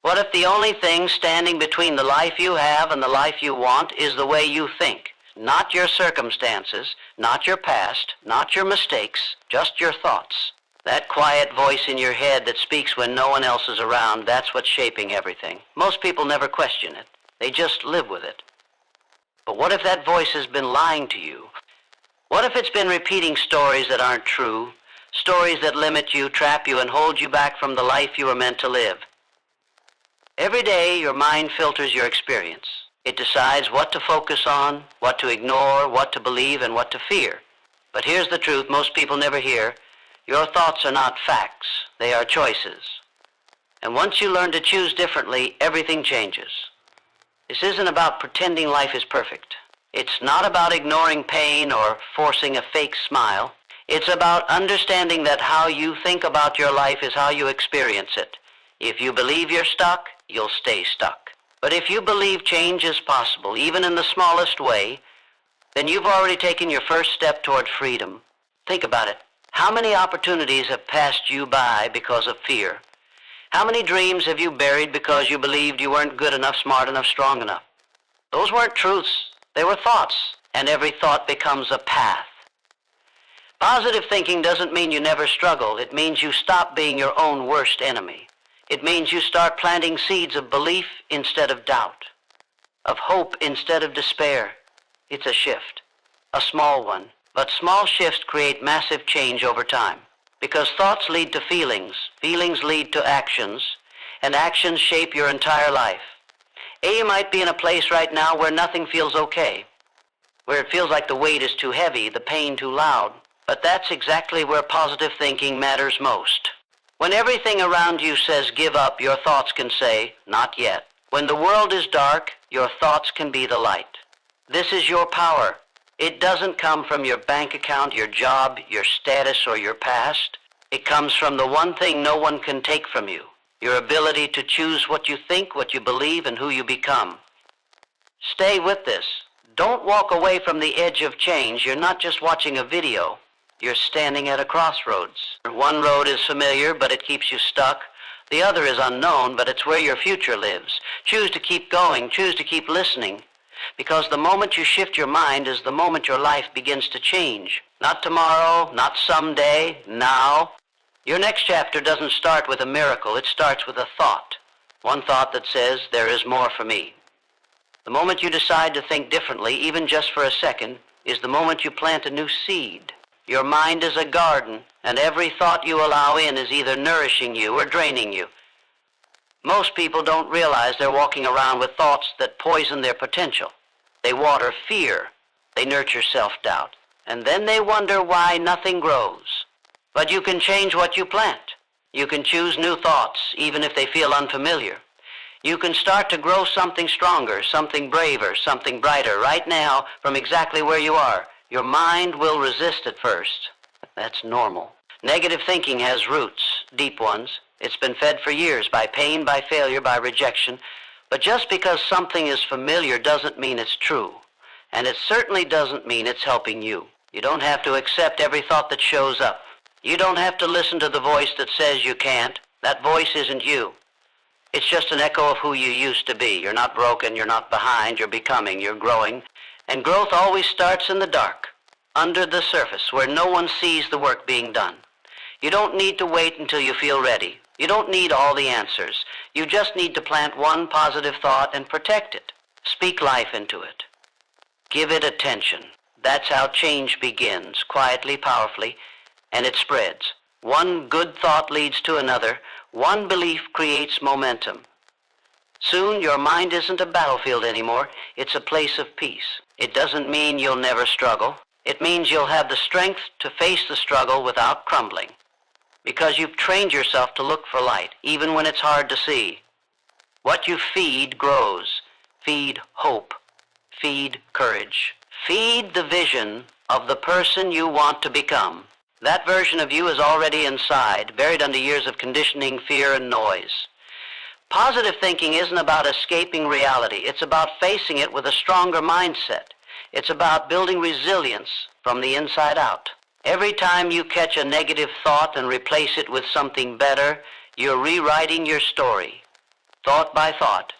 What if the only thing standing between the life you have and the life you want is the way you think? Not your circumstances, not your past, not your mistakes, just your thoughts. That quiet voice in your head that speaks when no one else is around, that's what's shaping everything. Most people never question it. They just live with it. But what if that voice has been lying to you? What if it's been repeating stories that aren't true? Stories that limit you, trap you, and hold you back from the life you were meant to live? Every day, your mind filters your experience. It decides what to focus on, what to ignore, what to believe, and what to fear. But here's the truth most people never hear. Your thoughts are not facts. They are choices. And once you learn to choose differently, everything changes. This isn't about pretending life is perfect. It's not about ignoring pain or forcing a fake smile. It's about understanding that how you think about your life is how you experience it. If you believe you're stuck, you'll stay stuck. But if you believe change is possible, even in the smallest way, then you've already taken your first step toward freedom. Think about it. How many opportunities have passed you by because of fear? How many dreams have you buried because you believed you weren't good enough, smart enough, strong enough? Those weren't truths. They were thoughts, and every thought becomes a path. Positive thinking doesn't mean you never struggle. It means you stop being your own worst enemy. It means you start planting seeds of belief instead of doubt, of hope instead of despair. It's a shift, a small one, but small shifts create massive change over time. Because thoughts lead to feelings, feelings lead to actions, and actions shape your entire life. You might be in a place right now where nothing feels okay, where it feels like the weight is too heavy, the pain too loud. But that's exactly where positive thinking matters most. When everything around you says give up, your thoughts can say, not yet. When the world is dark, your thoughts can be the light. This is your power. It doesn't come from your bank account, your job, your status, or your past. It comes from the one thing no one can take from you, your ability to choose what you think, what you believe, and who you become. Stay with this. Don't walk away from the edge of change. You're not just watching a video. You're standing at a crossroads. One road is familiar, but it keeps you stuck. The other is unknown, but it's where your future lives. Choose to keep going. Choose to keep listening. Because the moment you shift your mind is the moment your life begins to change. Not tomorrow, not someday, now. Your next chapter doesn't start with a miracle. It starts with a thought. One thought that says, there is more for me. The moment you decide to think differently, even just for a second, is the moment you plant a new seed. Your mind is a garden, and every thought you allow in is either nourishing you or draining you. Most people don't realize they're walking around with thoughts that poison their potential. They water fear. They nurture self-doubt. And then they wonder why nothing grows. But you can change what you plant. You can choose new thoughts, even if they feel unfamiliar. You can start to grow something stronger, something braver, something brighter right now from exactly where you are. Your mind will resist at first. That's normal. Negative thinking has roots, deep ones. It's been fed for years by pain, by failure, by rejection. But just because something is familiar doesn't mean it's true. And it certainly doesn't mean it's helping you. You don't have to accept every thought that shows up. You don't have to listen to the voice that says you can't. That voice isn't you. It's just an echo of who you used to be. You're not broken, you're not behind, you're becoming, you're growing. And growth always starts in the dark, under the surface, where no one sees the work being done. You don't need to wait until you feel ready. You don't need all the answers. You just need to plant one positive thought and protect it. Speak life into it. Give it attention. That's how change begins, quietly, powerfully, and it spreads. One good thought leads to another. One belief creates momentum. Soon, your mind isn't a battlefield anymore. It's a place of peace. It doesn't mean you'll never struggle. It means you'll have the strength to face the struggle without crumbling. Because you've trained yourself to look for light, even when it's hard to see. What you feed grows. Feed hope. Feed courage. Feed the vision of the person you want to become. That version of you is already inside, buried under years of conditioning, fear, and noise. Positive thinking isn't about escaping reality. It's about facing it with a stronger mindset. It's about building resilience from the inside out. Every time you catch a negative thought and replace it with something better, you're rewriting your story. thought by thought,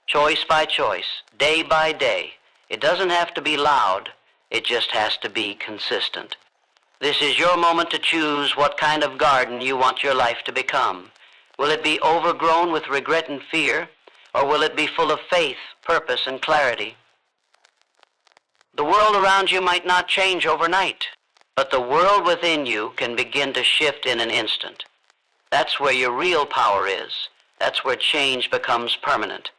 choice by choice, day by day. It doesn't have to be loud, it just has to be consistent. This is your moment to choose what kind of garden you want your life to become. Will it be overgrown with regret and fear, or will it be full of faith, purpose, and clarity? The world around you might not change overnight, but the world within you can begin to shift in an instant. That's where your real power is. That's where change becomes permanent.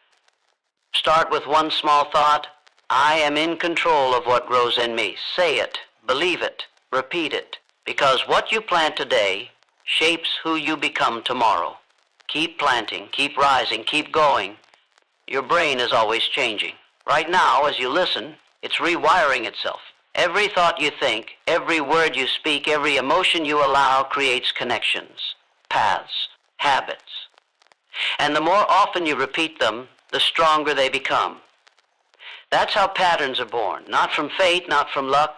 Start with one small thought. I am in control of what grows in me. Say it, believe it, repeat it, because what you plant today shapes who you become tomorrow. Keep planting, keep rising, keep going. Your brain is always changing. Right now, as you listen, it's rewiring itself. Every thought you think, every word you speak, every emotion you allow creates connections, paths, habits. And the more often you repeat them, the stronger they become. That's how patterns are born, not from fate, not from luck,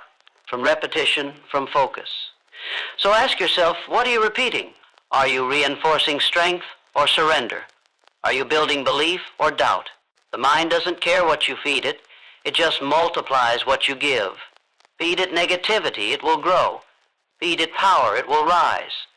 from repetition, from focus. So ask yourself, what are you repeating? Are you reinforcing strength or surrender? Are you building belief or doubt? The mind doesn't care what you feed it. It just multiplies what you give. Feed it negativity, it will grow. Feed it power, it will rise.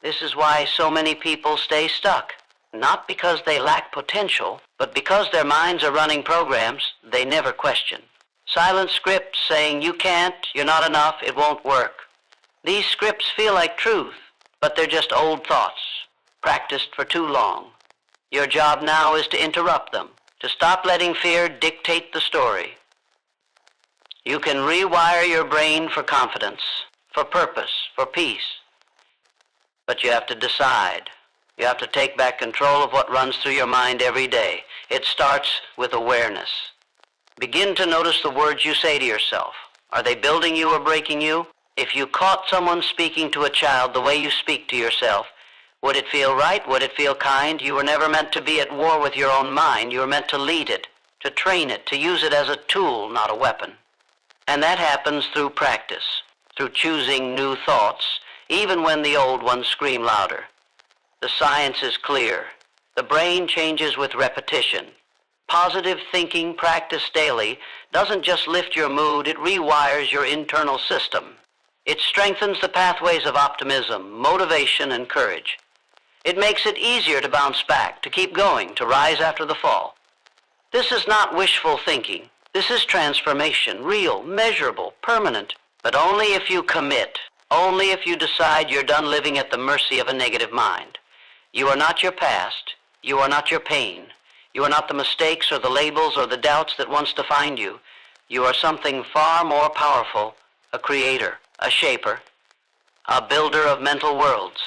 This is why so many people stay stuck. Not because they lack potential, but because their minds are running programs they never question. Silent scripts saying you can't, you're not enough, it won't work. These scripts feel like truth, but they're just old thoughts, practiced for too long. Your job now is to interrupt them, to stop letting fear dictate the story. You can rewire your brain for confidence, for purpose, for peace. But you have to decide. You have to take back control of what runs through your mind every day. It starts with awareness. Begin to notice the words you say to yourself. Are they building you or breaking you? If you caught someone speaking to a child the way you speak to yourself, would it feel right? Would it feel kind? You were never meant to be at war with your own mind. You were meant to lead it, to train it, to use it as a tool, not a weapon. And that happens through practice, through choosing new thoughts, even when the old ones scream louder. The science is clear. The brain changes with repetition. Positive thinking practiced daily doesn't just lift your mood, it rewires your internal system. It strengthens the pathways of optimism, motivation, and courage. It makes it easier to bounce back, to keep going, to rise after the fall. This is not wishful thinking. This is transformation, real, measurable, permanent, but only if you commit, only if you decide you're done living at the mercy of a negative mind. You are not your past. You are not your pain. You are not the mistakes or the labels or the doubts that once defined you. You are something far more powerful, a creator, a shaper, a builder of mental worlds.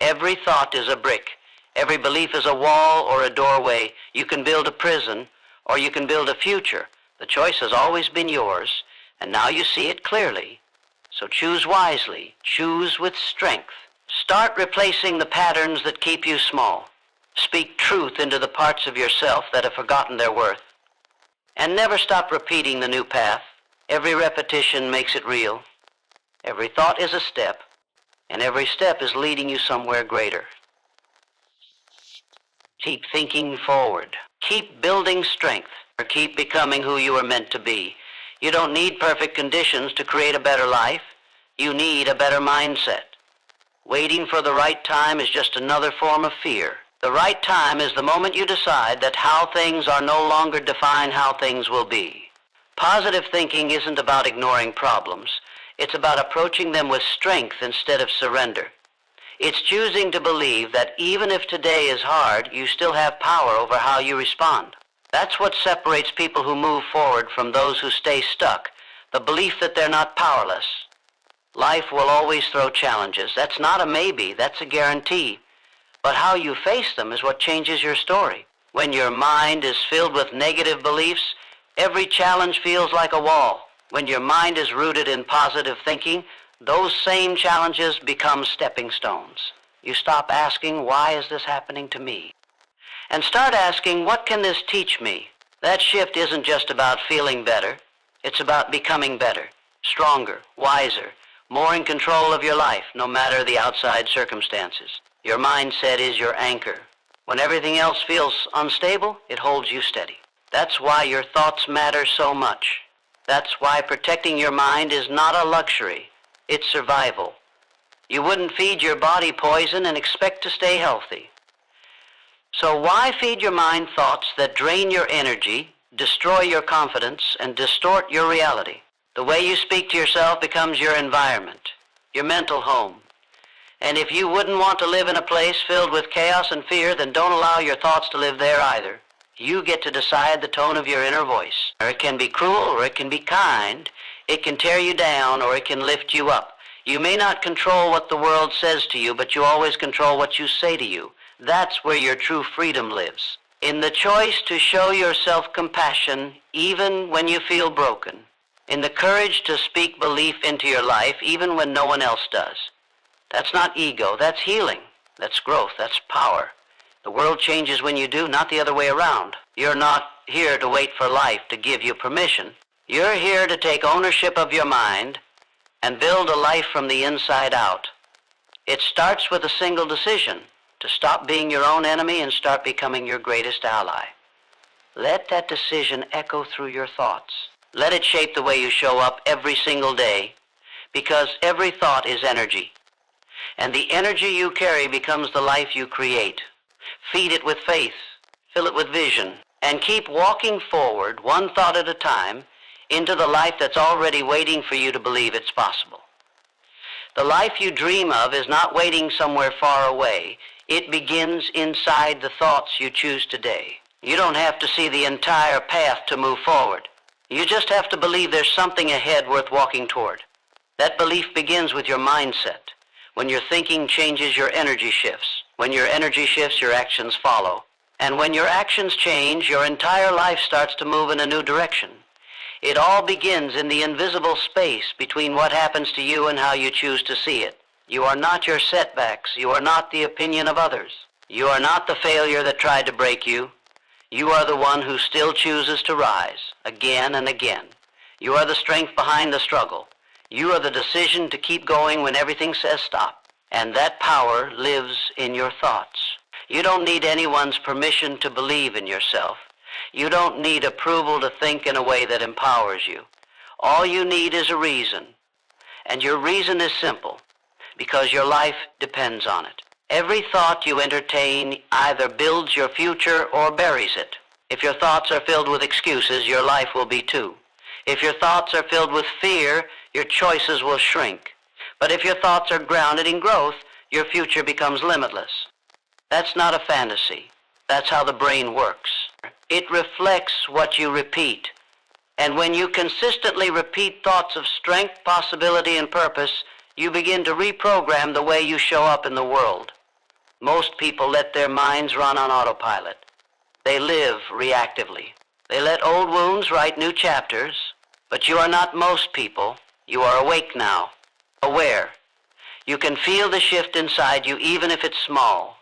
Every thought is a brick. Every belief is a wall or a doorway. You can build a prison or you can build a future. The choice has always been yours, and now you see it clearly. So choose wisely. Choose with strength. Start replacing the patterns that keep you small. Speak truth into the parts of yourself that have forgotten their worth. And never stop repeating the new path. Every repetition makes it real. Every thought is a step, and every step is leading you somewhere greater. Keep thinking forward. Keep building strength, or keep becoming who you are meant to be. You don't need perfect conditions to create a better life. You need a better mindset. Waiting for the right time is just another form of fear. The right time is the moment you decide that how things are no longer define how things will be. Positive thinking isn't about ignoring problems. It's about approaching them with strength instead of surrender. It's choosing to believe that even if today is hard, you still have power over how you respond. That's what separates people who move forward from those who stay stuck, the belief that they're not powerless. Life will always throw challenges. That's not a maybe, that's a guarantee. But how you face them is what changes your story. When your mind is filled with negative beliefs, every challenge feels like a wall. When your mind is rooted in positive thinking, those same challenges become stepping stones. You stop asking, why is this happening to me? And start asking, what can this teach me? That shift isn't just about feeling better. It's about becoming better, stronger, wiser, more in control of your life, no matter the outside circumstances. Your mindset is your anchor. When everything else feels unstable, it holds you steady. That's why your thoughts matter so much. That's why protecting your mind is not a luxury. It's survival. You wouldn't feed your body poison and expect to stay healthy. So why feed your mind thoughts that drain your energy, destroy your confidence, and distort your reality? The way you speak to yourself becomes your environment, your mental home. And if you wouldn't want to live in a place filled with chaos and fear, then don't allow your thoughts to live there either. You get to decide the tone of your inner voice. Or it can be cruel, or it can be kind. It can tear you down, or it can lift you up. You may not control what the world says to you, but you always control what you say to you. That's where your true freedom lives. In the choice to show yourself compassion even when you feel broken. In the courage to speak belief into your life even when no one else does. That's not ego, that's healing. That's growth, that's power. The world changes when you do, not the other way around. You're not here to wait for life to give you permission. You're here to take ownership of your mind and build a life from the inside out. It starts with a single decision, to stop being your own enemy and start becoming your greatest ally. Let that decision echo through your thoughts. Let it shape the way you show up every single day, because every thought is energy. And the energy you carry becomes the life you create. Feed it with faith, fill it with vision, and keep walking forward, one thought at a time, into the life that's already waiting for you to believe it's possible. The life you dream of is not waiting somewhere far away. It begins inside the thoughts you choose today. You don't have to see the entire path to move forward. You just have to believe there's something ahead worth walking toward. That belief begins with your mindset. When your thinking changes, your energy shifts. When your energy shifts, your actions follow. And when your actions change, your entire life starts to move in a new direction. It all begins in the invisible space between what happens to you and how you choose to see it. You are not your setbacks. You are not the opinion of others. You are not the failure that tried to break you. You are the one who still chooses to rise, again and again. You are the strength behind the struggle. You are the decision to keep going when everything says stop. And that power lives in your thoughts. You don't need anyone's permission to believe in yourself. You don't need approval to think in a way that empowers you. All you need is a reason. And your reason is simple, because your life depends on it. Every thought you entertain either builds your future or buries it. If your thoughts are filled with excuses, your life will be too. If your thoughts are filled with fear, your choices will shrink. But if your thoughts are grounded in growth, your future becomes limitless. That's not a fantasy. That's how the brain works. It reflects what you repeat. And when you consistently repeat thoughts of strength, possibility, and purpose, you begin to reprogram the way you show up in the world. Most people let their minds run on autopilot. They live reactively. They let old wounds write new chapters. But you are not most people. You are awake now, aware. You can feel the shift inside you even if it's small.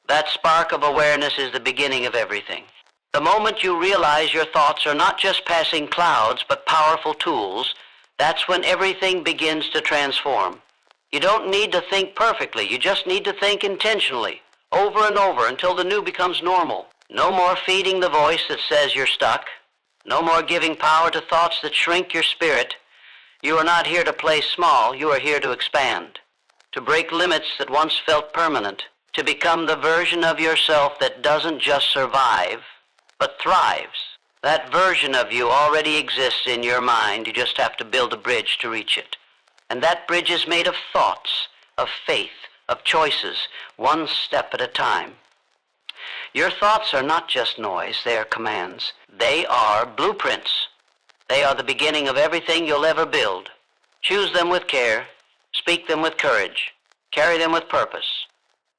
That spark of awareness is the beginning of everything. The moment you realize your thoughts are not just passing clouds, but powerful tools, that's when everything begins to transform. You don't need to think perfectly. You just need to think intentionally, over and over, until the new becomes normal. No more feeding the voice that says you're stuck. No more giving power to thoughts that shrink your spirit. You are not here to play small. You are here to expand, to break limits that once felt permanent, to become the version of yourself that doesn't just survive, but thrives. That version of you already exists in your mind. You just have to build a bridge to reach it. And that bridge is made of thoughts, of faith, of choices, one step at a time. Your thoughts are not just noise, they are commands. They are blueprints. They are the beginning of everything you'll ever build. Choose them with care, speak them with courage, carry them with purpose,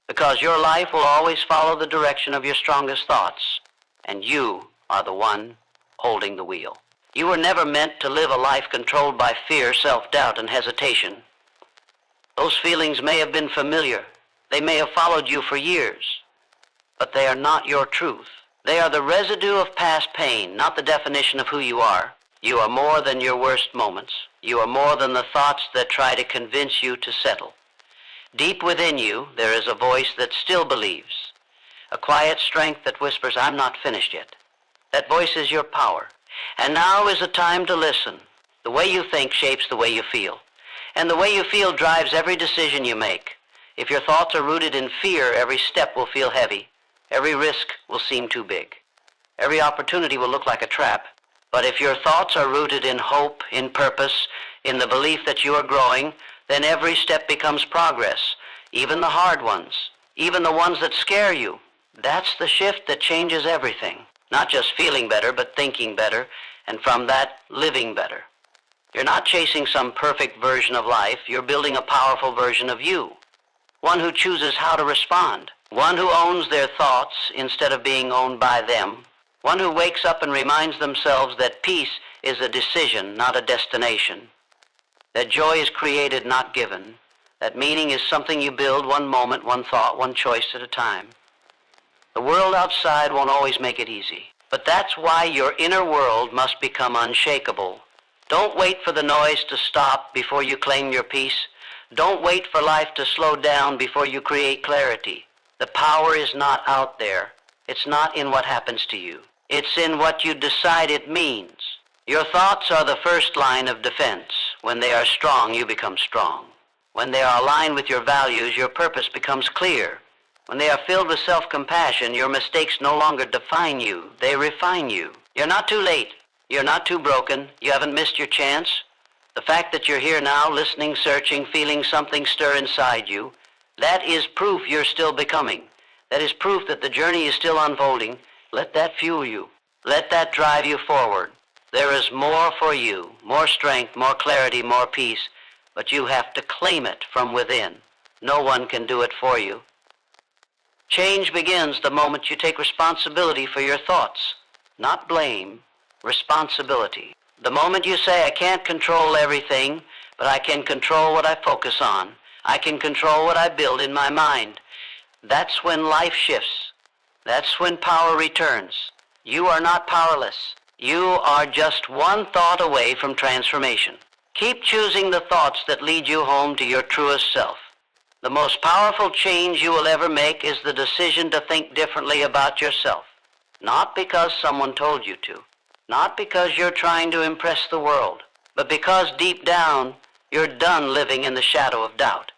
because your life will always follow the direction of your strongest thoughts, and you are the one holding the wheel. You were never meant to live a life controlled by fear, self-doubt, and hesitation. Those feelings may have been familiar. They may have followed you for years, but they are not your truth. They are the residue of past pain, not the definition of who you are. You are more than your worst moments. You are more than the thoughts that try to convince you to settle. Deep within you, there is a voice that still believes. a quiet strength that whispers, I'm not finished yet. That voice is your power. And now is the time to listen. The way you think shapes the way you feel. And the way you feel drives every decision you make. If your thoughts are rooted in fear, every step will feel heavy. Every risk will seem too big. Every opportunity will look like a trap. But if your thoughts are rooted in hope, in purpose, in the belief that you are growing, then every step becomes progress, even the hard ones, even the ones that scare you. That's the shift that changes everything. Not just feeling better, but thinking better, and from that, living better. You're not chasing some perfect version of life. You're building a powerful version of you. One who chooses how to respond. One who owns their thoughts instead of being owned by them. One who wakes up and reminds themselves that peace is a decision, not a destination. That joy is created, not given. That meaning is something you build one moment, one thought, one choice at a time. The world outside won't always make it easy. But that's why your inner world must become unshakable. Don't wait for the noise to stop before you claim your peace. Don't wait for life to slow down before you create clarity. The power is not out there. It's not in what happens to you. It's in what you decide it means. Your thoughts are the first line of defense. When they are strong, you become strong. When they are aligned with your values, your purpose becomes clear. When they are filled with self-compassion, your mistakes no longer define you. They refine you. You're not too late. You're not too broken. You haven't missed your chance. The fact that you're here now, listening, searching, feeling something stir inside you, that is proof you're still becoming. That is proof that the journey is still unfolding. Let that fuel you. Let that drive you forward. There is more for you, more strength, more clarity, more peace, but you have to claim it from within. No one can do it for you. Change begins the moment you take responsibility for your thoughts. Not blame, responsibility. The moment you say, I can't control everything, but I can control what I focus on. I can control what I build in my mind. That's when life shifts. That's when power returns. You are not powerless. You are just one thought away from transformation. Keep choosing the thoughts that lead you home to your truest self. The most powerful change you will ever make is the decision to think differently about yourself. Not because someone told you to. Not because you're trying to impress the world. But because deep down, you're done living in the shadow of doubt.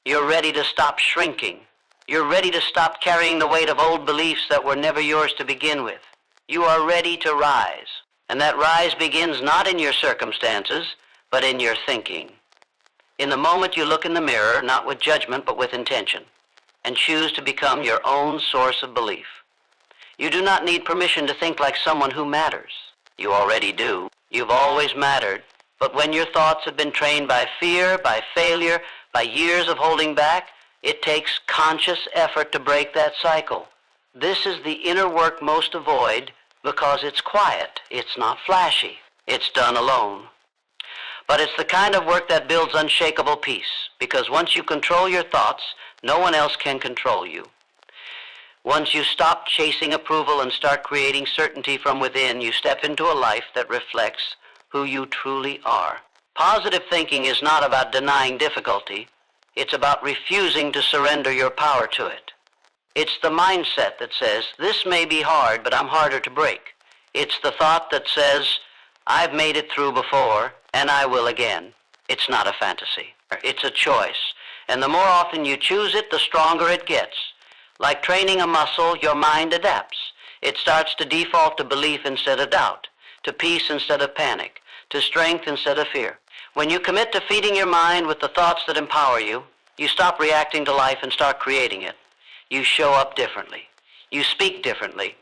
You're ready to stop shrinking. You're ready to stop carrying the weight of old beliefs that were never yours to begin with. You are ready to rise. And that rise begins not in your circumstances, but in your thinking. In the moment you look in the mirror, not with judgment, but with intention, and choose to become your own source of belief. You do not need permission to think like someone who matters. You already do. You've always mattered. But when your thoughts have been trained by fear, by failure, by years of holding back, it takes conscious effort to break that cycle. This is the inner work most avoid because it's quiet. It's not flashy. It's done alone. But it's the kind of work that builds unshakable peace, because once you control your thoughts, no one else can control you. Once you stop chasing approval and start creating certainty from within, you step into a life that reflects who you truly are. Positive thinking is not about denying difficulty. It's about refusing to surrender your power to it. It's the mindset that says, this may be hard, but I'm harder to break. It's the thought that says, I've made it through before, and I will again. It's not a fantasy. It's a choice. And the more often you choose it, the stronger it gets. Like training a muscle, your mind adapts. It starts to default to belief instead of doubt, to peace instead of panic, to strength instead of fear. When you commit to feeding your mind with the thoughts that empower you, you stop reacting to life and start creating it. You show up differently. You speak differently.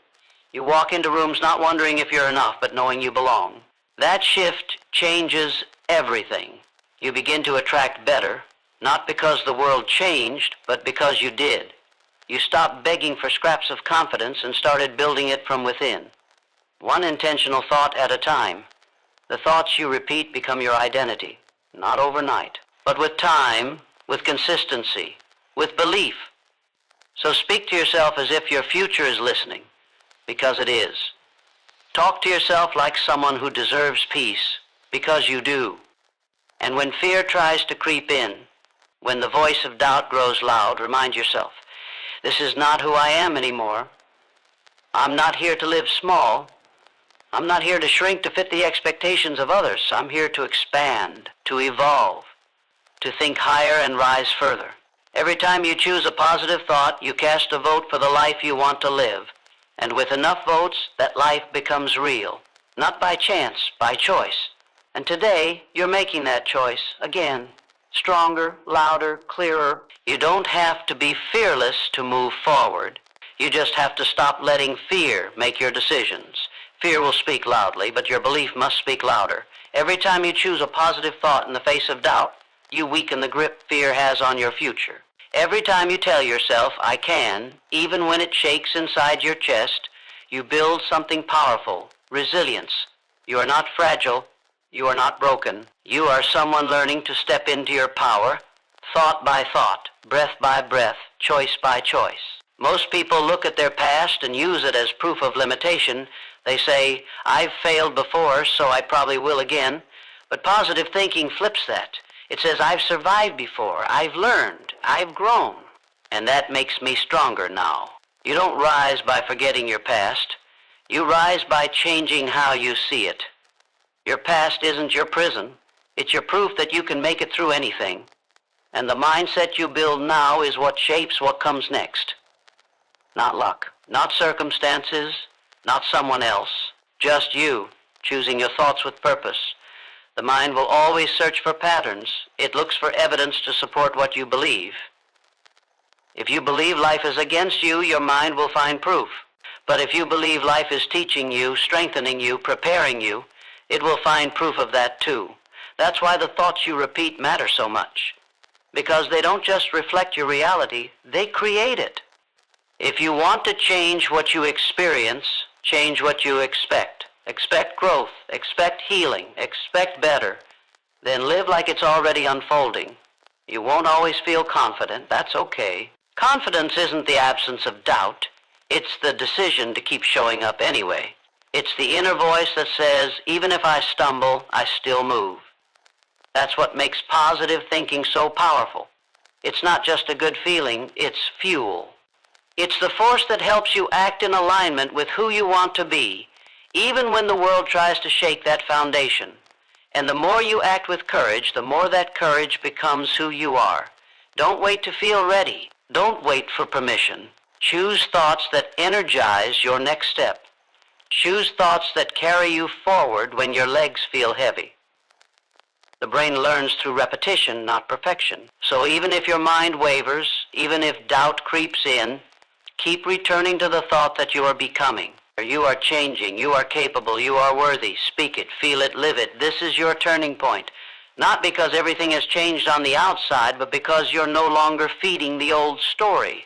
You walk into rooms not wondering if you're enough, but knowing you belong. That shift changes everything. You begin to attract better, not because the world changed, but because you did. You stopped begging for scraps of confidence and started building it from within. One intentional thought at a time. The thoughts you repeat become your identity, not overnight, but with time, with consistency, with belief. So speak to yourself as if your future is listening, because it is. Talk to yourself like someone who deserves peace, because you do. And when fear tries to creep in, when the voice of doubt grows loud, remind yourself, This is not who I am anymore. I'm not here to live small. I'm not here to shrink to fit the expectations of others. I'm here to expand, to evolve, to think higher and rise further. Every time you choose a positive thought, you cast a vote for the life you want to live. And with enough votes, that life becomes real. Not by chance, by choice. And today, you're making that choice again. Stronger, louder, clearer. You don't have to be fearless to move forward. You just have to stop letting fear make your decisions. Fear will speak loudly, but your belief must speak louder. Every time you choose a positive thought in the face of doubt, you weaken the grip fear has on your future. Every time you tell yourself, I can, even when it shakes inside your chest, you build something powerful, resilience. You are not fragile. You are not broken. You are someone learning to step into your power, thought by thought, breath by breath, choice by choice. Most people look at their past and use it as proof of limitation. They say, I've failed before, so I probably will again. But positive thinking flips that. It says, I've survived before, I've learned, I've grown. And that makes me stronger now. You don't rise by forgetting your past. You rise by changing how you see it. Your past isn't your prison. It's your proof that you can make it through anything. And the mindset you build now is what shapes what comes next. Not luck, not circumstances, not someone else. Just you, choosing your thoughts with purpose. The mind will always search for patterns. It looks for evidence to support what you believe. If you believe life is against you, your mind will find proof. But if you believe life is teaching you, strengthening you, preparing you, it will find proof of that too. That's why the thoughts you repeat matter so much. Because they don't just reflect your reality, they create it. If you want to change what you experience, change what you expect. Expect growth, expect healing, expect better. Then live like it's already unfolding. You won't always feel confident, that's okay. Confidence isn't the absence of doubt. It's the decision to keep showing up anyway. It's the inner voice that says, even if I stumble, I still move. That's what makes positive thinking so powerful. It's not just a good feeling, it's fuel. It's the force that helps you act in alignment with who you want to be, even when the world tries to shake that foundation. And the more you act with courage, the more that courage becomes who you are. Don't wait to feel ready. Don't wait for permission. Choose thoughts that energize your next step. Choose thoughts that carry you forward when your legs feel heavy. The brain learns through repetition, not perfection. So even if your mind wavers, even if doubt creeps in, keep returning to the thought that you are becoming. You are changing, you are capable, you are worthy. Speak it, feel it, live it. This is your turning point. Not because everything has changed on the outside, but because you're no longer feeding the old story.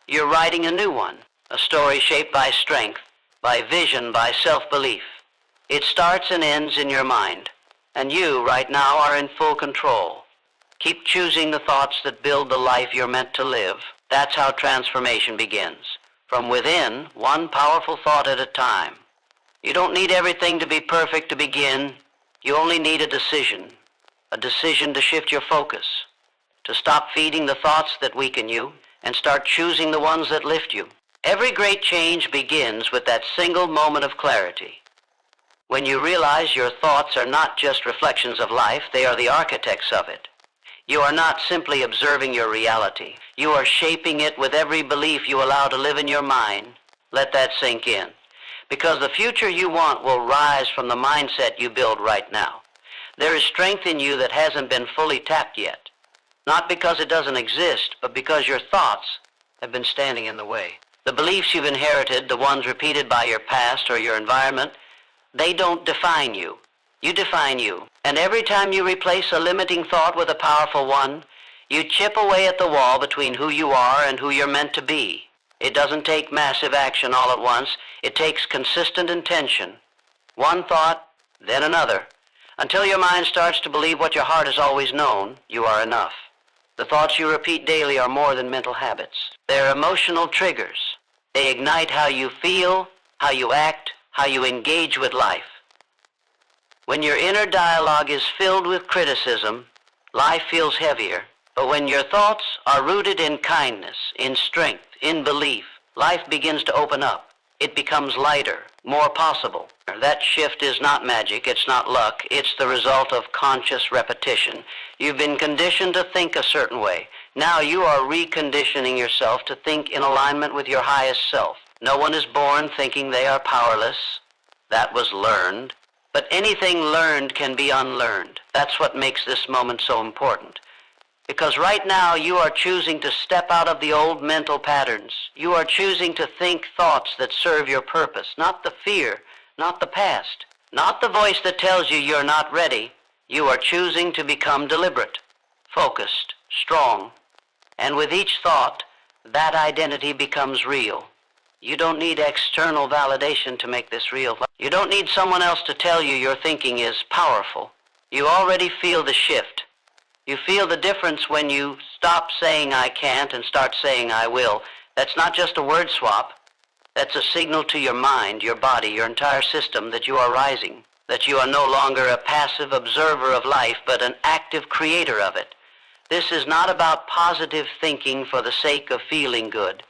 You're writing a new one, a story shaped by strength, by vision, by self-belief. It starts and ends in your mind. And you, right now, are in full control. Keep choosing the thoughts that build the life you're meant to live. That's how transformation begins. From within, one powerful thought at a time. You don't need everything to be perfect to begin. You only need a decision to shift your focus, to stop feeding the thoughts that weaken you, and start choosing the ones that lift you. Every great change begins with that single moment of clarity. When you realize your thoughts are not just reflections of life, they are the architects of it. You are not simply observing your reality. You are shaping it with every belief you allow to live in your mind. Let that sink in. Because the future you want will rise from the mindset you build right now. There is strength in you that hasn't been fully tapped yet. Not because it doesn't exist, but because your thoughts have been standing in the way. The beliefs you've inherited, the ones repeated by your past or your environment, they don't define you. You define you. And every time you replace a limiting thought with a powerful one, you chip away at the wall between who you are and who you're meant to be. It doesn't take massive action all at once. It takes consistent intention. One thought, then another. Until your mind starts to believe what your heart has always known, you are enough. The thoughts you repeat daily are more than mental habits. They're emotional triggers. They ignite how you feel, how you act, how you engage with life. When your inner dialogue is filled with criticism, life feels heavier. But when your thoughts are rooted in kindness, in strength, in belief, life begins to open up. It becomes lighter, more possible. That shift is not magic, it's not luck, it's the result of conscious repetition. You've been conditioned to think a certain way. Now you are reconditioning yourself to think in alignment with your highest self. No one is born thinking they are powerless. That was learned. But anything learned can be unlearned. That's what makes this moment so important. Because right now you are choosing to step out of the old mental patterns. You are choosing to think thoughts that serve your purpose, not the fear, not the past, not the voice that tells you you're not ready. You are choosing to become deliberate, focused, strong. And with each thought, that identity becomes real. You don't need external validation to make this real. You don't need someone else to tell you your thinking is powerful. You already feel the shift. You feel the difference when you stop saying I can't and start saying I will. That's not just a word swap. That's a signal to your mind, your body, your entire system that you are rising, that you are no longer a passive observer of life, but an active creator of it. This is not about positive thinking for the sake of feeling good.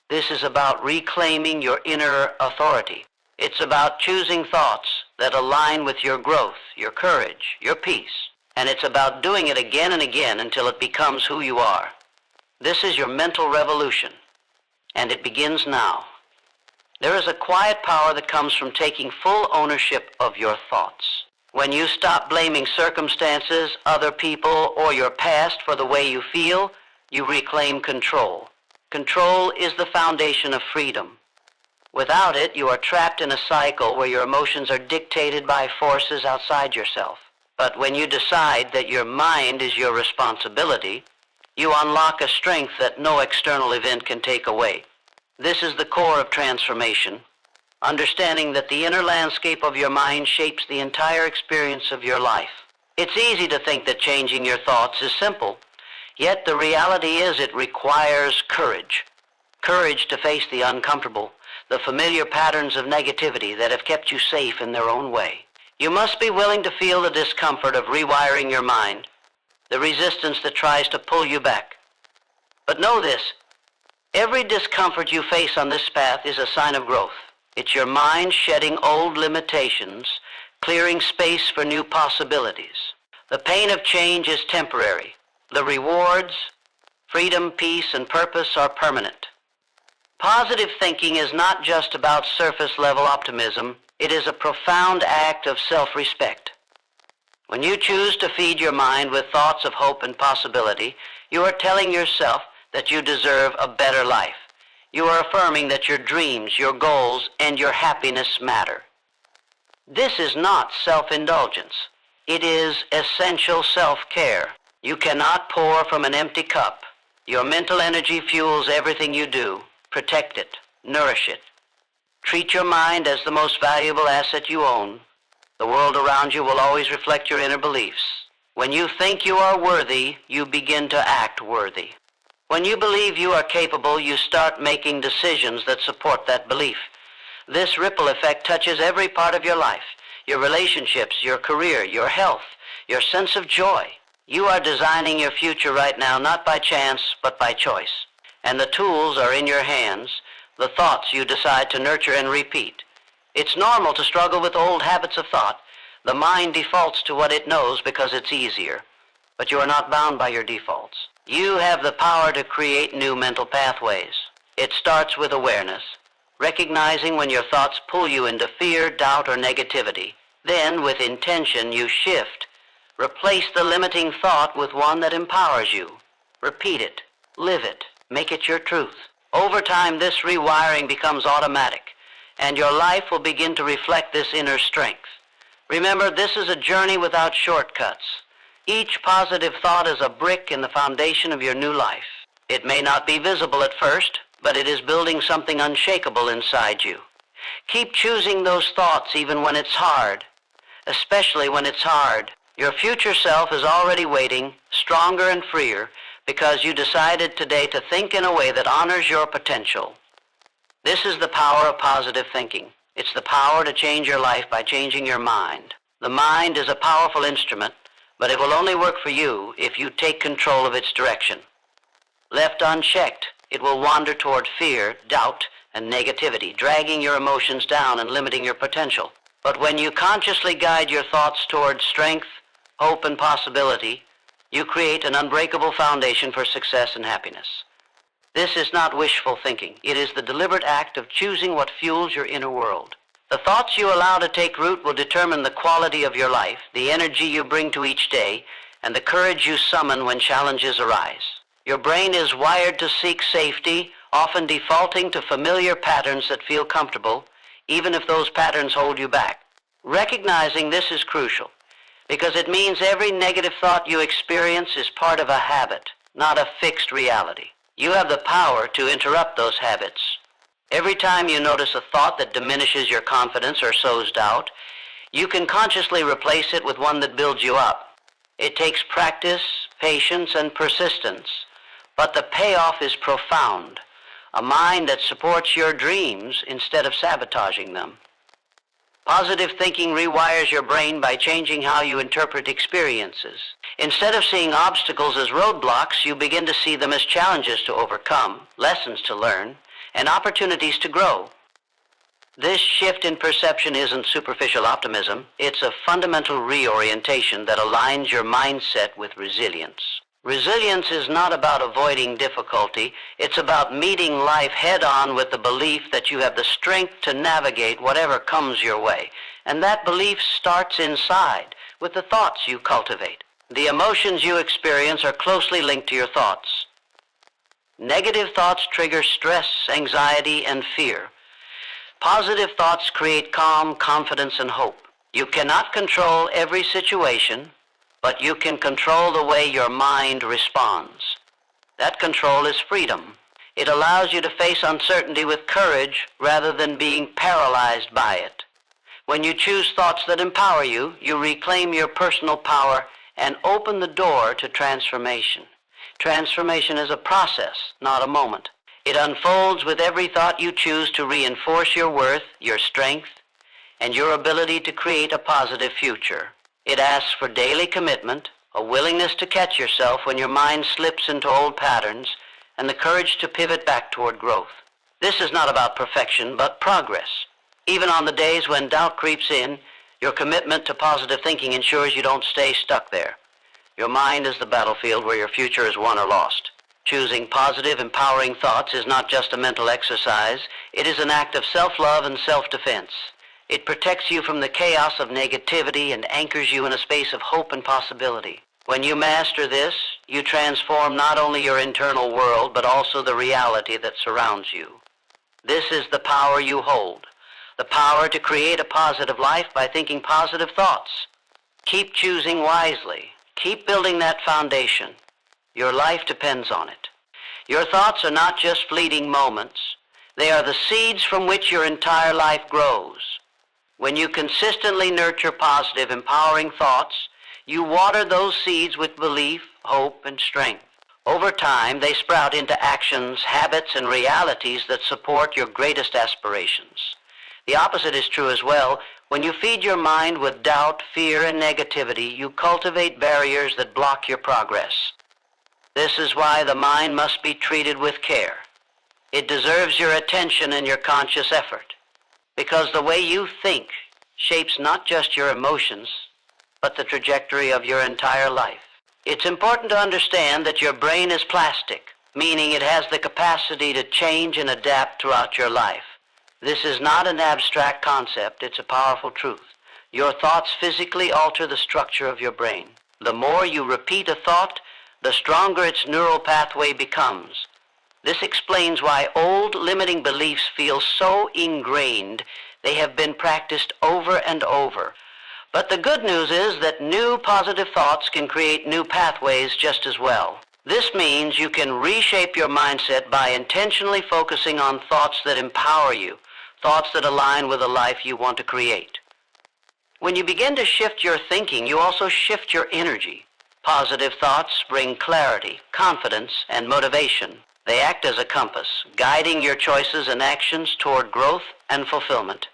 This is about reclaiming your inner authority. It's about choosing thoughts that align with your growth, your courage, your peace. And it's about doing it again and again until it becomes who you are. This is your mental revolution, and it begins now. There is a quiet power that comes from taking full ownership of your thoughts. When you stop blaming circumstances, other people, or your past for the way you feel, you reclaim control. Control is the foundation of freedom. Without it, you are trapped in a cycle where your emotions are dictated by forces outside yourself. But when you decide that your mind is your responsibility, you unlock a strength that no external event can take away. This is the core of transformation, understanding that the inner landscape of your mind shapes the entire experience of your life. It's easy to think that changing your thoughts is simple, yet the reality is it requires courage. Courage to face the uncomfortable, the familiar patterns of negativity that have kept you safe in their own way. You must be willing to feel the discomfort of rewiring your mind, the resistance that tries to pull you back. But know this, every discomfort you face on this path is a sign of growth. It's your mind shedding old limitations, clearing space for new possibilities. The pain of change is temporary. The rewards, freedom, peace, and purpose are permanent. Positive thinking is not just about surface-level optimism. It is a profound act of self-respect. When you choose to feed your mind with thoughts of hope and possibility, you are telling yourself that you deserve a better life. You are affirming that your dreams, your goals, and your happiness matter. This is not self-indulgence. It is essential self-care. You cannot pour from an empty cup. Your mental energy fuels everything you do. Protect it. Nourish it. Treat your mind as the most valuable asset you own. The world around you will always reflect your inner beliefs. When you think you are worthy, you begin to act worthy. When you believe you are capable, you start making decisions that support that belief. This ripple effect touches every part of your life, your relationships, your career, your health, your sense of joy. You are designing your future right now, not by chance, but by choice. And the tools are in your hands, the thoughts you decide to nurture and repeat. It's normal to struggle with old habits of thought. The mind defaults to what it knows because it's easier. But you are not bound by your defaults. You have the power to create new mental pathways. It starts with awareness, recognizing when your thoughts pull you into fear, doubt, or negativity. Then, with intention, you shift. Replace the limiting thought with one that empowers you. Repeat it, live it, make it your truth. Over time, this rewiring becomes automatic, and your life will begin to reflect this inner strength. Remember, this is a journey without shortcuts. Each positive thought is a brick in the foundation of your new life. It may not be visible at first, but it is building something unshakable inside you. Keep choosing those thoughts even when it's hard, especially when it's hard. Your future self is already waiting, stronger and freer, because you decided today to think in a way that honors your potential. This is the power of positive thinking. It's the power to change your life by changing your mind. The mind is a powerful instrument, but it will only work for you if you take control of its direction. Left unchecked, it will wander toward fear, doubt, and negativity, dragging your emotions down and limiting your potential. But when you consciously guide your thoughts toward strength, hope, and possibility, you create an unbreakable foundation for success and happiness. This is not wishful thinking. It is the deliberate act of choosing what fuels your inner world. The thoughts you allow to take root will determine the quality of your life, the energy you bring to each day, and the courage you summon when challenges arise. Your brain is wired to seek safety, often defaulting to familiar patterns that feel comfortable, even if those patterns hold you back. Recognizing this is crucial, because it means every negative thought you experience is part of a habit, not a fixed reality. You have the power to interrupt those habits. Every time you notice a thought that diminishes your confidence or sows doubt, you can consciously replace it with one that builds you up. It takes practice, patience, and persistence, but the payoff is profound. A mind that supports your dreams instead of sabotaging them. Positive thinking rewires your brain by changing how you interpret experiences. Instead of seeing obstacles as roadblocks, you begin to see them as challenges to overcome, lessons to learn, and opportunities to grow. This shift in perception isn't superficial optimism. It's a fundamental reorientation that aligns your mindset with resilience. Resilience is not about avoiding difficulty. It's about meeting life head-on with the belief that you have the strength to navigate whatever comes your way. And that belief starts inside, with the thoughts you cultivate. The emotions you experience are closely linked to your thoughts. Negative thoughts trigger stress, anxiety, and fear. Positive thoughts create calm, confidence, and hope. You cannot control every situation, but you can control the way your mind responds. That control is freedom. It allows you to face uncertainty with courage rather than being paralyzed by it. When you choose thoughts that empower you, you reclaim your personal power and open the door to transformation. Transformation is a process, not a moment. It unfolds with every thought you choose to reinforce your worth, your strength, and your ability to create a positive future. It asks for daily commitment, a willingness to catch yourself when your mind slips into old patterns, and the courage to pivot back toward growth. This is not about perfection, but progress. Even on the days when doubt creeps in, your commitment to positive thinking ensures you don't stay stuck there. Your mind is the battlefield where your future is won or lost. Choosing positive, empowering thoughts is not just a mental exercise. It is an act of self-love and self-defense. It protects you from the chaos of negativity and anchors you in a space of hope and possibility. When you master this, you transform not only your internal world, but also the reality that surrounds you. This is the power you hold, the power to create a positive life by thinking positive thoughts. Keep choosing wisely. Keep building that foundation. Your life depends on it. Your thoughts are not just fleeting moments. They are the seeds from which your entire life grows. When you consistently nurture positive, empowering thoughts, you water those seeds with belief, hope, and strength. Over time, they sprout into actions, habits, and realities that support your greatest aspirations. The opposite is true as well. When you feed your mind with doubt, fear, and negativity, you cultivate barriers that block your progress. This is why the mind must be treated with care. It deserves your attention and your conscious effort, because the way you think shapes not just your emotions, but the trajectory of your entire life. It's important to understand that your brain is plastic, meaning it has the capacity to change and adapt throughout your life. This is not an abstract concept, it's a powerful truth. Your thoughts physically alter the structure of your brain. The more you repeat a thought, the stronger its neural pathway becomes. This explains why old limiting beliefs feel so ingrained they have been practiced over and over. But the good news is that new positive thoughts can create new pathways just as well. This means you can reshape your mindset by intentionally focusing on thoughts that empower you, thoughts that align with the life you want to create. When you begin to shift your thinking, you also shift your energy. Positive thoughts bring clarity, confidence, and motivation. They act as a compass, guiding your choices and actions toward growth and fulfillment.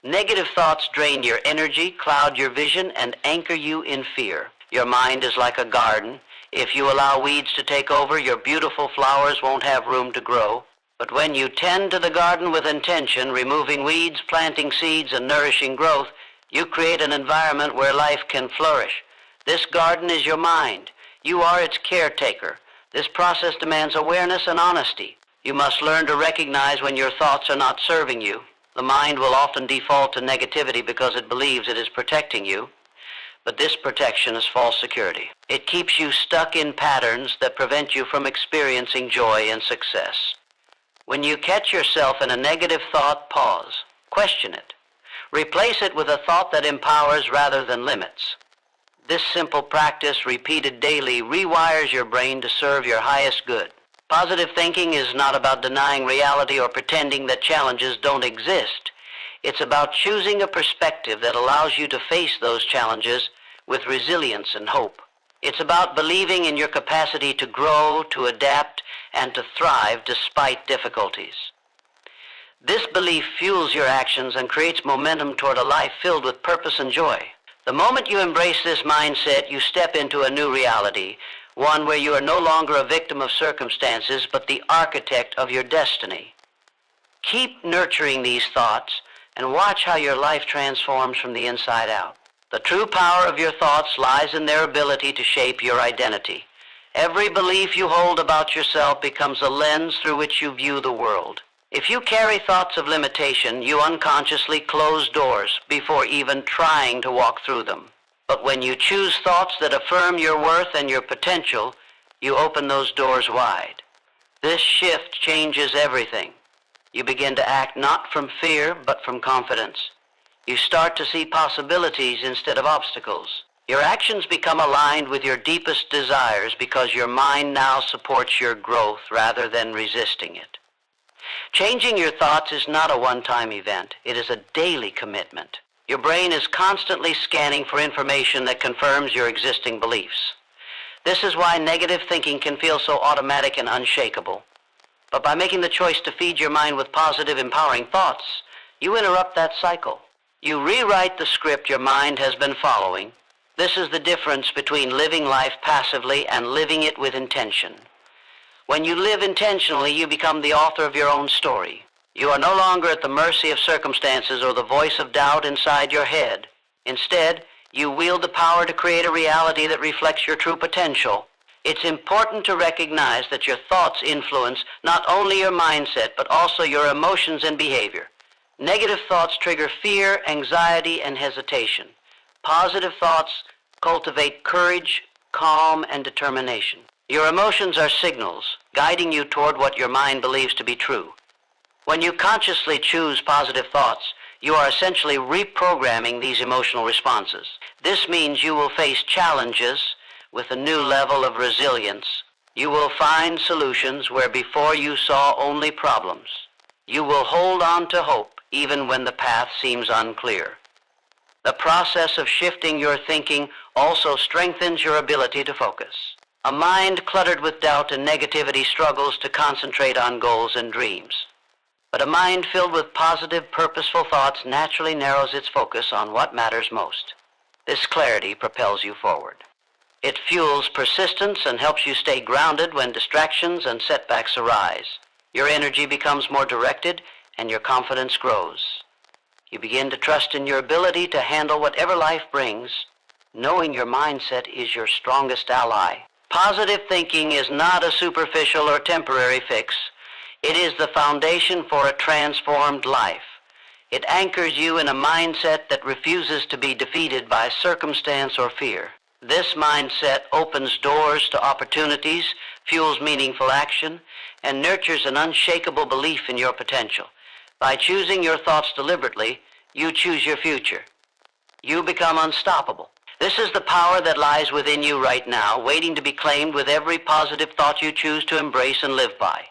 Negative thoughts drain your energy, cloud your vision, and anchor you in fear. Your mind is like a garden. If you allow weeds to take over, your beautiful flowers won't have room to grow. But when you tend to the garden with intention, removing weeds, planting seeds, and nourishing growth, you create an environment where life can flourish. This garden is your mind. You are its caretaker. This process demands awareness and honesty. You must learn to recognize when your thoughts are not serving you. The mind will often default to negativity because it believes it is protecting you. But this protection is false security. It keeps you stuck in patterns that prevent you from experiencing joy and success. When you catch yourself in a negative thought, pause. Question it. Replace it with a thought that empowers rather than limits. This simple practice, repeated daily, rewires your brain to serve your highest good. Positive thinking is not about denying reality or pretending that challenges don't exist. It's about choosing a perspective that allows you to face those challenges with resilience and hope. It's about believing in your capacity to grow, to adapt, and to thrive despite difficulties. This belief fuels your actions and creates momentum toward a life filled with purpose and joy. The moment you embrace this mindset, you step into a new reality, one where you are no longer a victim of circumstances, but the architect of your destiny. Keep nurturing these thoughts and watch how your life transforms from the inside out. The true power of your thoughts lies in their ability to shape your identity. Every belief you hold about yourself becomes a lens through which you view the world. If you carry thoughts of limitation, you unconsciously close doors before even trying to walk through them. But when you choose thoughts that affirm your worth and your potential, you open those doors wide. This shift changes everything. You begin to act not from fear, but from confidence. You start to see possibilities instead of obstacles. Your actions become aligned with your deepest desires because your mind now supports your growth rather than resisting it. Changing your thoughts is not a one-time event. It is a daily commitment. Your brain is constantly scanning for information that confirms your existing beliefs. This is why negative thinking can feel so automatic and unshakable. But by making the choice to feed your mind with positive, empowering thoughts, you interrupt that cycle. You rewrite the script your mind has been following. This is the difference between living life passively and living it with intention. When you live intentionally, you become the author of your own story. You are no longer at the mercy of circumstances or the voice of doubt inside your head. Instead, you wield the power to create a reality that reflects your true potential. It's important to recognize that your thoughts influence not only your mindset, but also your emotions and behavior. Negative thoughts trigger fear, anxiety, and hesitation. Positive thoughts cultivate courage, calm, and determination. Your emotions are signals, guiding you toward what your mind believes to be true. When you consciously choose positive thoughts, you are essentially reprogramming these emotional responses. This means you will face challenges with a new level of resilience. You will find solutions where before you saw only problems. You will hold on to hope even when the path seems unclear. The process of shifting your thinking also strengthens your ability to focus. A mind cluttered with doubt and negativity struggles to concentrate on goals and dreams. But a mind filled with positive, purposeful thoughts naturally narrows its focus on what matters most. This clarity propels you forward. It fuels persistence and helps you stay grounded when distractions and setbacks arise. Your energy becomes more directed and your confidence grows. You begin to trust in your ability to handle whatever life brings, knowing your mindset is your strongest ally. Positive thinking is not a superficial or temporary fix. It is the foundation for a transformed life. It anchors you in a mindset that refuses to be defeated by circumstance or fear. This mindset opens doors to opportunities, fuels meaningful action, and nurtures an unshakable belief in your potential. By choosing your thoughts deliberately, you choose your future. You become unstoppable. This is the power that lies within you right now, waiting to be claimed with every positive thought you choose to embrace and live by.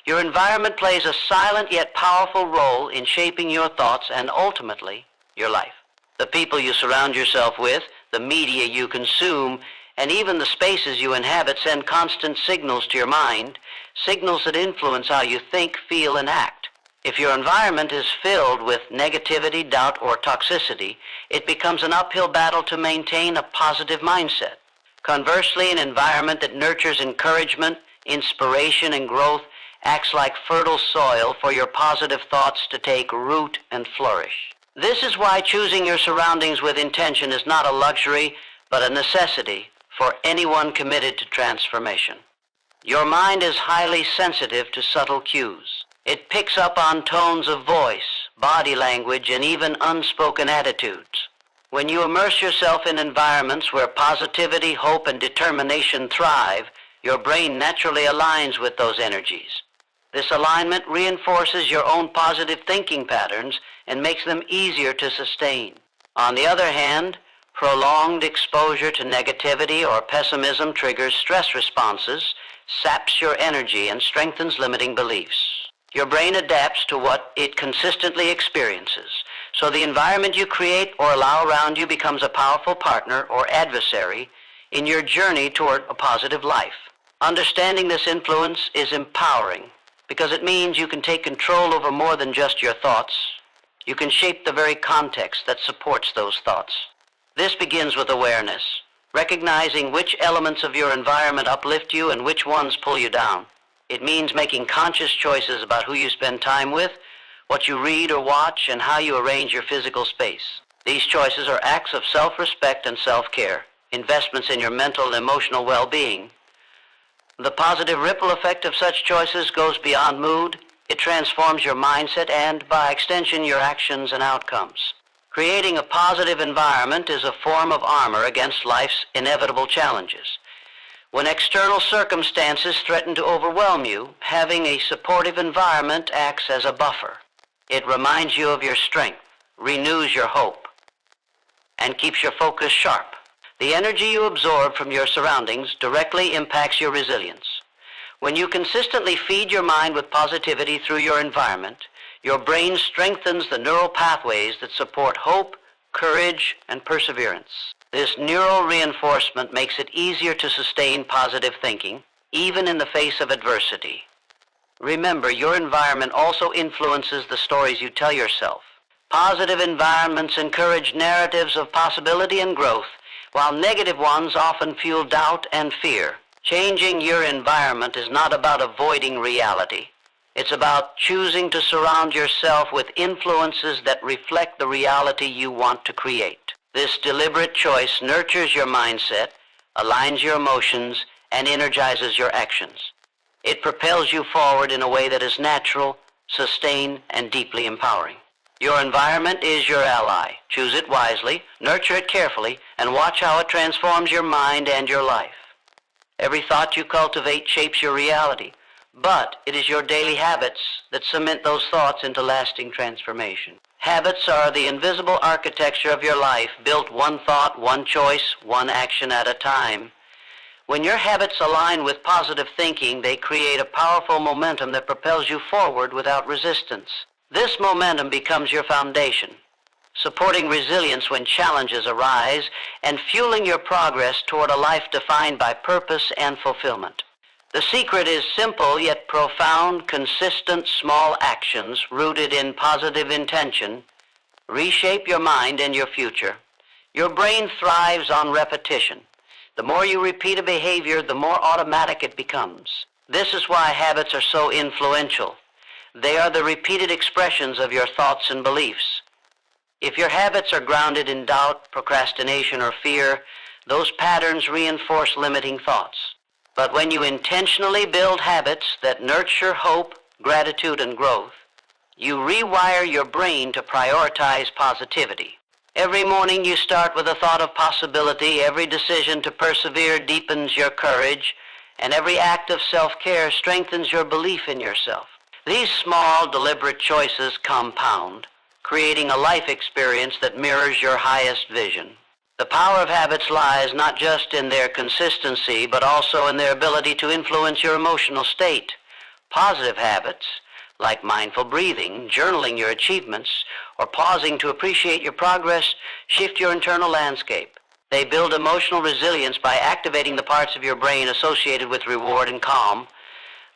Your environment plays a silent yet powerful role in shaping your thoughts and ultimately your life. The people you surround yourself with, the media you consume, and even the spaces you inhabit send constant signals to your mind, signals that influence how you think, feel, and act. If your environment is filled with negativity, doubt, or toxicity, it becomes an uphill battle to maintain a positive mindset. Conversely, an environment that nurtures encouragement, inspiration, and growth acts like fertile soil for your positive thoughts to take root and flourish. This is why choosing your surroundings with intention is not a luxury, but a necessity for anyone committed to transformation. Your mind is highly sensitive to subtle cues. It picks up on tones of voice, body language, and even unspoken attitudes. When you immerse yourself in environments where positivity, hope, and determination thrive, your brain naturally aligns with those energies. This alignment reinforces your own positive thinking patterns and makes them easier to sustain. On the other hand, prolonged exposure to negativity or pessimism triggers stress responses, saps your energy, and strengthens limiting beliefs. Your brain adapts to what it consistently experiences, so the environment you create or allow around you becomes a powerful partner or adversary in your journey toward a positive life. Understanding this influence is empowering because it means you can take control over more than just your thoughts. You can shape the very context that supports those thoughts. This begins with awareness, recognizing which elements of your environment uplift you and which ones pull you down. It means making conscious choices about who you spend time with, what you read or watch, and how you arrange your physical space. These choices are acts of self-respect and self-care, investments in your mental and emotional well-being. The positive ripple effect of such choices goes beyond mood. It transforms your mindset and, by extension, your actions and outcomes. Creating a positive environment is a form of armor against life's inevitable challenges. When external circumstances threaten to overwhelm you, having a supportive environment acts as a buffer. It reminds you of your strength, renews your hope, and keeps your focus sharp. The energy you absorb from your surroundings directly impacts your resilience. When you consistently feed your mind with positivity through your environment, your brain strengthens the neural pathways that support hope, courage, and perseverance. This neural reinforcement makes it easier to sustain positive thinking, even in the face of adversity. Remember, your environment also influences the stories you tell yourself. Positive environments encourage narratives of possibility and growth, while negative ones often fuel doubt and fear. Changing your environment is not about avoiding reality. It's about choosing to surround yourself with influences that reflect the reality you want to create. This deliberate choice nurtures your mindset, aligns your emotions, and energizes your actions. It propels you forward in a way that is natural, sustained, and deeply empowering. Your environment is your ally. Choose it wisely, nurture it carefully, and watch how it transforms your mind and your life. Every thought you cultivate shapes your reality, but it is your daily habits that cement those thoughts into lasting transformation. Habits are the invisible architecture of your life, built one thought, one choice, one action at a time. When your habits align with positive thinking, they create a powerful momentum that propels you forward without resistance. This momentum becomes your foundation, supporting resilience when challenges arise and fueling your progress toward a life defined by purpose and fulfillment. The secret is simple yet profound, consistent, small actions rooted in positive intention reshape your mind and your future. Your brain thrives on repetition. The more you repeat a behavior, the more automatic it becomes. This is why habits are so influential. They are the repeated expressions of your thoughts and beliefs. If your habits are grounded in doubt, procrastination, or fear, those patterns reinforce limiting thoughts. But when you intentionally build habits that nurture hope, gratitude, and growth, you rewire your brain to prioritize positivity. Every morning you start with a thought of possibility, every decision to persevere deepens your courage, and every act of self-care strengthens your belief in yourself. These small, deliberate choices compound, creating a life experience that mirrors your highest vision. The power of habits lies not just in their consistency, but also in their ability to influence your emotional state. Positive habits, like mindful breathing, journaling your achievements, or pausing to appreciate your progress, shift your internal landscape. They build emotional resilience by activating the parts of your brain associated with reward and calm.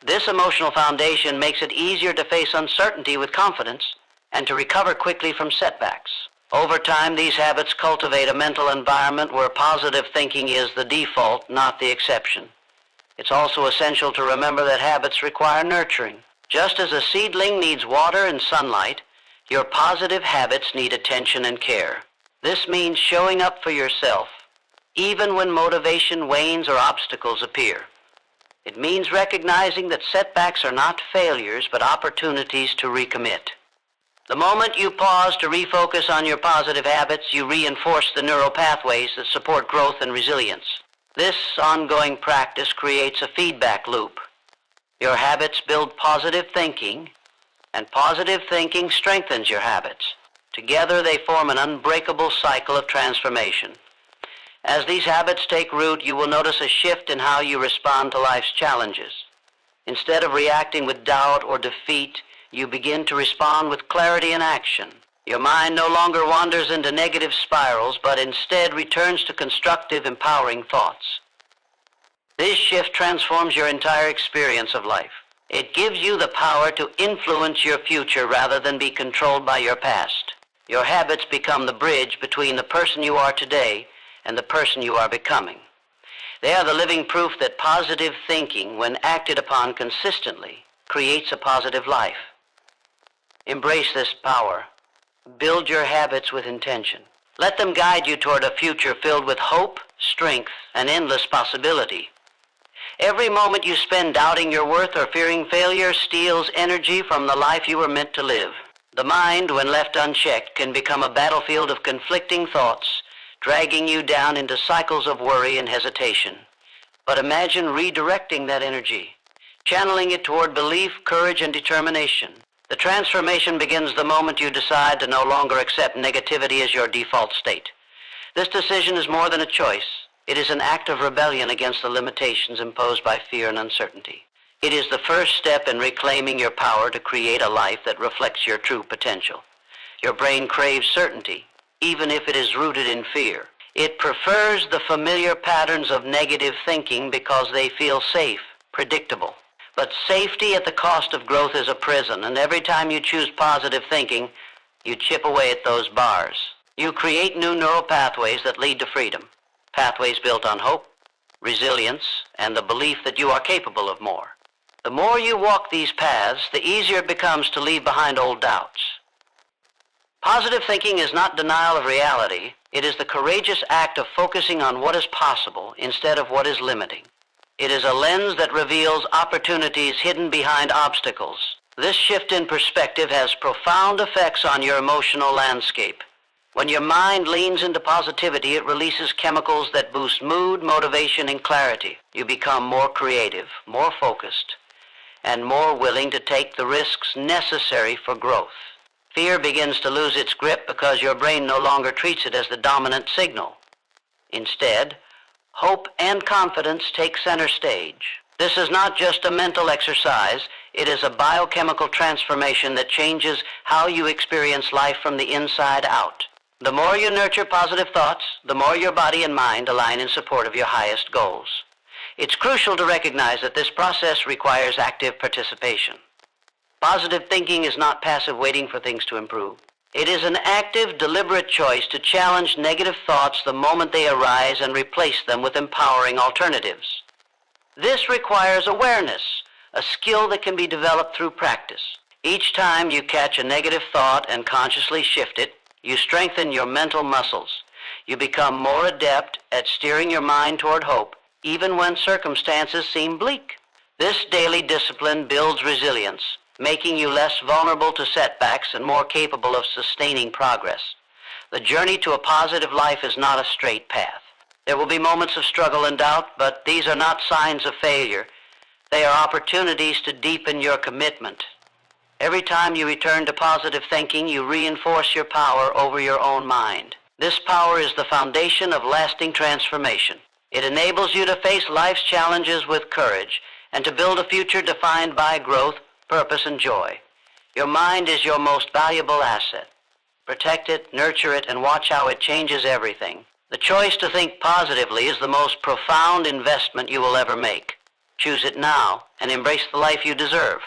This emotional foundation makes it easier to face uncertainty with confidence and to recover quickly from setbacks. Over time, these habits cultivate a mental environment where positive thinking is the default, not the exception. It's also essential to remember that habits require nurturing. Just as a seedling needs water and sunlight, your positive habits need attention and care. This means showing up for yourself, even when motivation wanes or obstacles appear. It means recognizing that setbacks are not failures, but opportunities to recommit. The moment you pause to refocus on your positive habits, you reinforce the neural pathways that support growth and resilience. This ongoing practice creates a feedback loop. Your habits build positive thinking, and positive thinking strengthens your habits. Together, they form an unbreakable cycle of transformation. As these habits take root, you will notice a shift in how you respond to life's challenges. Instead of reacting with doubt or defeat, you begin to respond with clarity and action. Your mind no longer wanders into negative spirals, but instead returns to constructive, empowering thoughts. This shift transforms your entire experience of life. It gives you the power to influence your future rather than be controlled by your past. Your habits become the bridge between the person you are today and the person you are becoming. They are the living proof that positive thinking, when acted upon consistently, creates a positive life. Embrace this power. Build your habits with intention. Let them guide you toward a future filled with hope, strength, and endless possibility. Every moment you spend doubting your worth or fearing failure steals energy from the life you were meant to live. The mind, when left unchecked, can become a battlefield of conflicting thoughts, dragging you down into cycles of worry and hesitation. But imagine redirecting that energy, channeling it toward belief, courage, and determination. The transformation begins the moment you decide to no longer accept negativity as your default state. This decision is more than a choice. It is an act of rebellion against the limitations imposed by fear and uncertainty. It is the first step in reclaiming your power to create a life that reflects your true potential. Your brain craves certainty, even if it is rooted in fear. It prefers the familiar patterns of negative thinking because they feel safe, predictable. But safety at the cost of growth is a prison, and every time you choose positive thinking, you chip away at those bars. You create new neural pathways that lead to freedom. Pathways built on hope, resilience, and the belief that you are capable of more. The more you walk these paths, the easier it becomes to leave behind old doubts. Positive thinking is not denial of reality. It is the courageous act of focusing on what is possible instead of what is limiting. It is a lens that reveals opportunities hidden behind obstacles. This shift in perspective has profound effects on your emotional landscape. When your mind leans into positivity, it releases chemicals that boost mood, motivation, and clarity. You become more creative, more focused, and more willing to take the risks necessary for growth. Fear begins to lose its grip because your brain no longer treats it as the dominant signal. Instead, hope and confidence take center stage. This is not just a mental exercise, it is a biochemical transformation that changes how you experience life from the inside out. The more you nurture positive thoughts, the more your body and mind align in support of your highest goals. It's crucial to recognize that this process requires active participation. Positive thinking is not passive waiting for things to improve. It is an active, deliberate choice to challenge negative thoughts the moment they arise and replace them with empowering alternatives. This requires awareness, a skill that can be developed through practice. Each time you catch a negative thought and consciously shift it, you strengthen your mental muscles. You become more adept at steering your mind toward hope, even when circumstances seem bleak. This daily discipline builds resilience, making you less vulnerable to setbacks and more capable of sustaining progress. The journey to a positive life is not a straight path. There will be moments of struggle and doubt, but these are not signs of failure. They are opportunities to deepen your commitment. Every time you return to positive thinking, you reinforce your power over your own mind. This power is the foundation of lasting transformation. It enables you to face life's challenges with courage and to build a future defined by growth, purpose, and joy. Your mind is your most valuable asset. Protect it, nurture it, and watch how it changes everything. The choice to think positively is the most profound investment you will ever make. Choose it now and embrace the life you deserve.